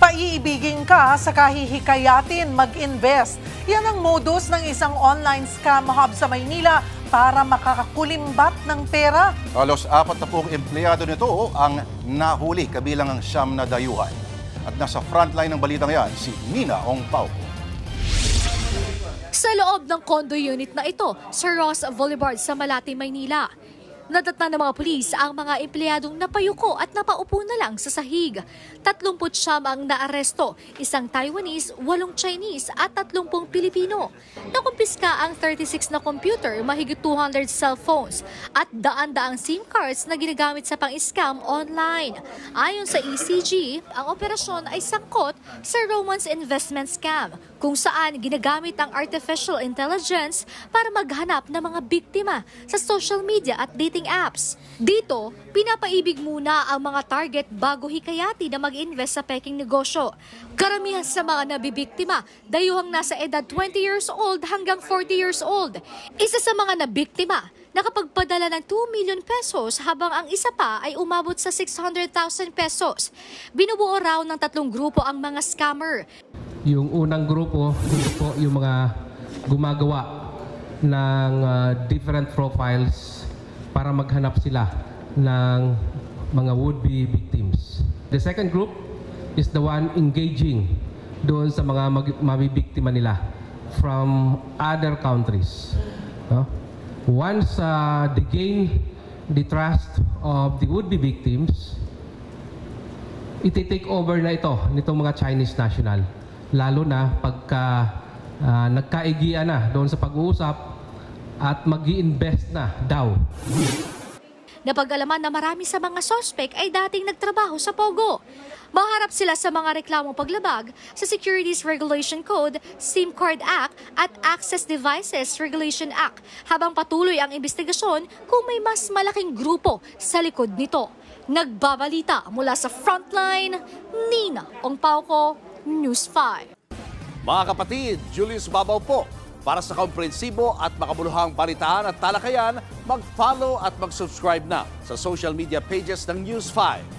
Paiibigin ka sa kahihikayatin mag-invest. Yan ang modus ng isang online scam hub sa Maynila para makakakulimbat ng pera. Halos 40 empleyado nito ang nahuli kabilang ang siyam na dayuhan. At nasa frontline ng balitang yan, si Nina Ongpao. Sa loob ng condo unit na ito sa Ross Boulevard sa Malate, Maynila. Nadatnan ng mga pulis ang mga empleyadong napayuko at napaupo na lang sa sahig. 39 ang naaresto, isang Taiwanese, 8 Chinese at 30 Pilipino. Nakumpiska ang 36 na computer, mahigit 200 cellphones at daan-daang SIM cards na ginagamit sa pang-scam online. Ayon sa ECG, ang operasyon ay sangkot sa romance investment scam kung saan ginagamit ang artificial intelligence para maghanap ng mga biktima sa social media at dating apps. Dito, pinapaibig muna ang mga target bago hikayati na mag-invest sa peking negosyo. Karamihan sa mga nabibiktima, dayuhang nasa edad 20 years old hanggang 40 years old. Isa sa mga nabiktima, nakapagpadala ng 2 million pesos habang ang isa pa ay umabot sa 600,000 pesos. Binubuo raw ng 3 grupo ang mga scammer. Yung unang grupo, ito po yung mga gumagawa ng different profiles para maghanap sila ng mga would-be victims. The second group is the one engaging doon sa mga mabibiktima nila from other countries. Once they gain the trust of the would-be victims, iti-take over na ito nitong mga Chinese national. Lalo na pagka nagkaigian na doon sa pag-uusap at mag-i-invest na daw. Napag-alaman na marami sa mga suspect ay dating nagtrabaho sa Pogo. Maharap sila sa mga reklamong paglabag sa Securities Regulation Code, SIM Card Act at Access Devices Regulation Act habang patuloy ang investigasyon kung may mas malaking grupo sa likod nito. Nagbabalita mula sa Frontline, Nina Ongpao, News 5. Mga kapatid, Julius Babaw po. Para sa komprehensibo at makabuluhang balitaan at talakayan, mag-follow at mag-subscribe na sa social media pages ng News 5.